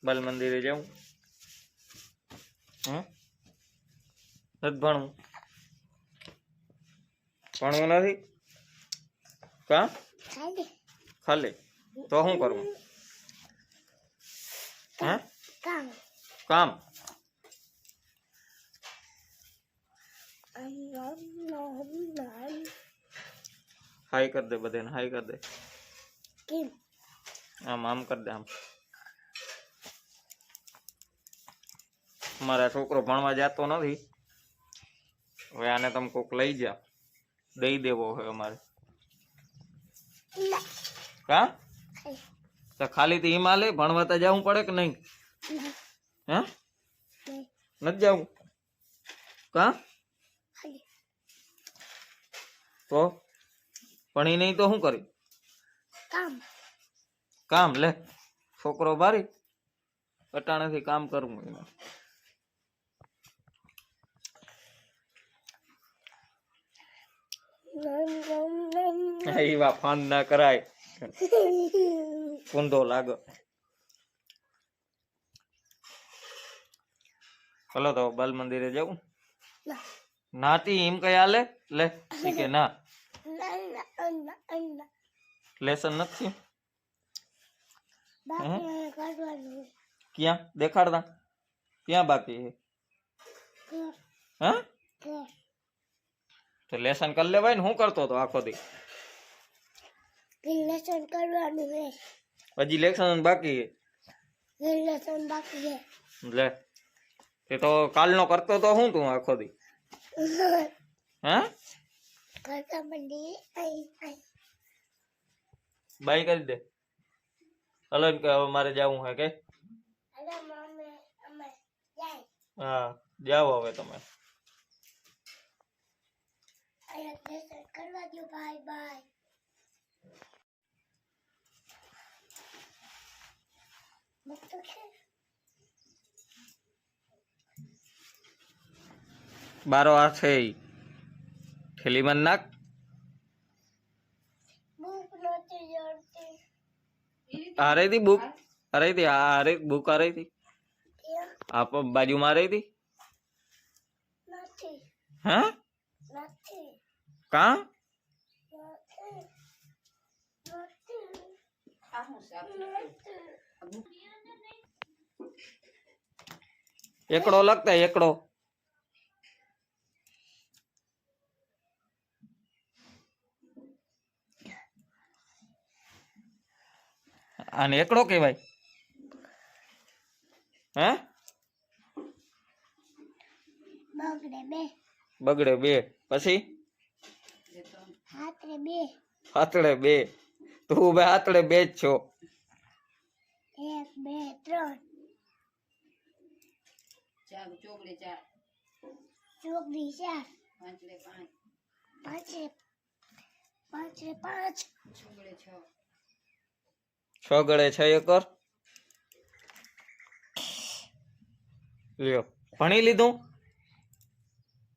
બાલ મંદિરે જાઉં નથી ભણવું નથી કા ખાલી તો શું કરવું હે કામ હાઈ કર દે બધાને હાઈ કર દે આમ આમ કર દે આમ મારા છોકરો ભણવા જતો નથી હવે આને તમે કોક લઈ જા દઈ દેવો હોય અમારે કા તો ખાલી થી હિમાલય ભણવા તો જવું પડે કે નહીં હે નથી જવું કા તો ભણી નહીં તો શું કરી કામ લે છોકરો ભારી અટાણેથી કામ કરવું એવા ફાન ના કરાય કુંદો લાગે ચલો તો બાલ મંદિરે જવું નાતી એમ કઈ હાલે લે કે ના લેસન નથી ક્યાં દેખાડતા ક્યાં બાકી હે તો લેસન કરી લેવાય ને શું કરતો હતો આખો દી લેસન કરવાનું છે હજી લેસન બાકી છે લે તે તો કાલનો કરતો તો શું તું આખો દી હે કરતા મંડી બાય કરી દે હલો કે હવે મારે જવું હે કે હા જાઓ હવે તમે કરવા દો બાય બાય બારો આ છે ઠેલી માં નાખ આ રહી હતી બુક આ રહી હતી આ રહી બુક આ રહી હતી આપ બાજુમાં રહી હતી હે કા એકડો લગતા એકડો આને એકડો કહેવાય હે બગડે બે પછી હાથડે બે તું બે હાથડે બે જ છો 1 2 3 ચોકડી 4 ચોકડી 4 પાંચે 5 છ ગળે 6 એકર લ્યો ભણી લીધું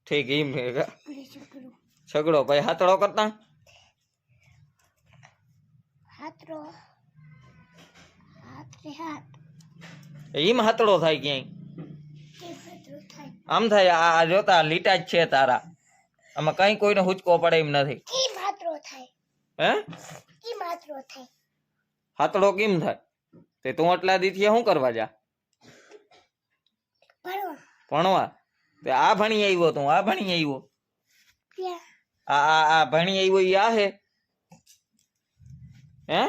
ઠીક એમ છગડો ભાઈ હાથડો કરતા એમ હાથડો થાય ક્યાંય આમ થાય આ જોતા લીટા જ છે તારા આમાં કઈ કોઈને હુચકો પડે એમ નથી હે હાથડો કેમ થાય તે તું આટલા દીથી શું કરવા જા ભણવા તે આ ભણી આવ્યો તું આ ભણી આવ્યો આ ભણી આવ્યો ઈ આ હે હે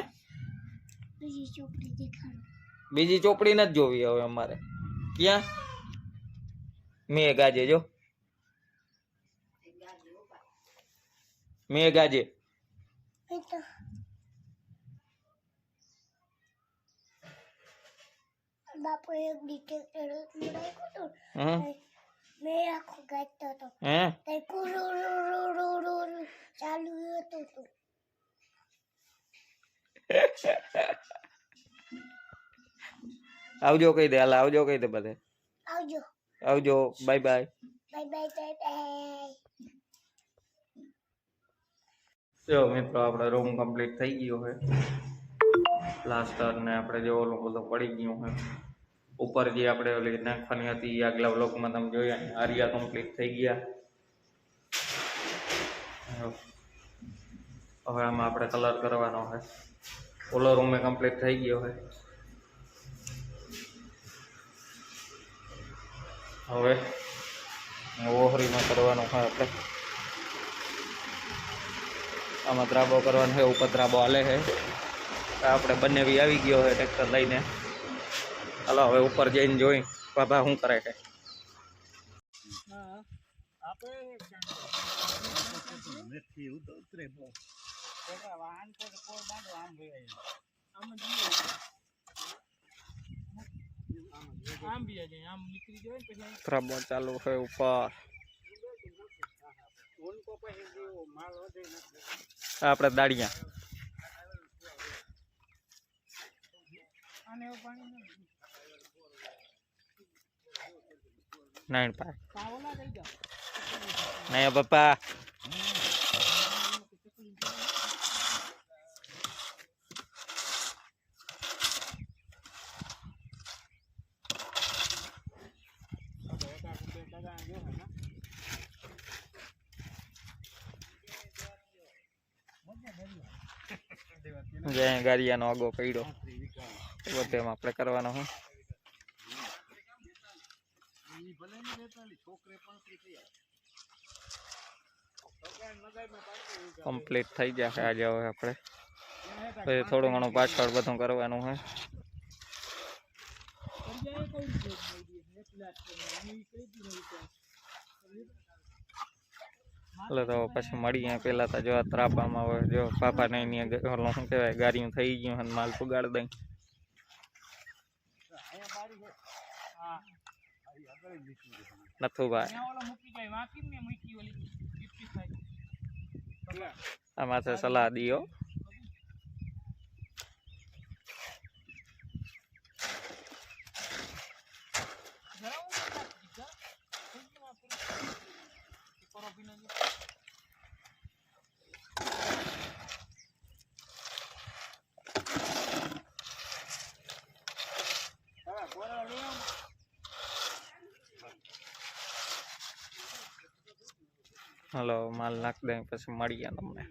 બીજી ચોપડી નથી જોવી હવે અમારે ક્યાં મેં ગાજે જો મેં ગાજે બાપુ એક ડિટેક્ટર મૂડાયો તો મેં આખો ગાતો હતો તે કુરુ ચાલુ હતો તો આવજો કહી દે હાલ આવજો કહી દે બધે આવજો આવજો bye bye bye bye bye જો મિત્રો આપણે રૂમ કમ્પ્લીટ થઈ ગયો છે પ્લાસ્ટર ને આપણે જો ઓલું બધું પડી ગયું છે ઉપર જે આપણે ઓલી નાખવાની હતી એ આગલા બ્લોકમાં તમે જોયા આરિયા કમ્પ્લીટ થઈ ગયા. હવે આમાં આપણે કલર કરવાનો હોય. ઓલો રૂમે કમ્પ્લીટ થઈ ગયો હોય. હવે ઓહરીમાં કરવાનું હોય આપણે. આમાં દ્રાબો કરવાનો છે, ઉપર દ્રાબો હાલે છે. આપણે બંને બી આવી ગયો છે ટ્રેક્ટર લઈને. હાલો હવે ઉપર જઈને જોઈ બાબા શું કરે છે. દ્રાબો ચાલુ છે ઉપર. આપણે દાડિયા નહીં પા નહીં પપ્પા. જ્યાં ગારિયાનો આગો પડ્યો બધેમાં આપણે કરવાનો હું કમ્પ્લીટ થઈ જશે આજે. હવે આપણે પછી થોડું ઘણું પાછળ બધું કરવાનું હોય. એટલે તો પછી મળીએ. પેલા તો જો ત્રાપામાં હવે જો પાપા ને શું કહેવાય ગાડીયું થઈ ગયું માલ પુગાડ દઈ. નથુભાઈ આમાં છે સલાહ દીઓ. હાલો માલ નાખ દે પછી મળીએ તમને.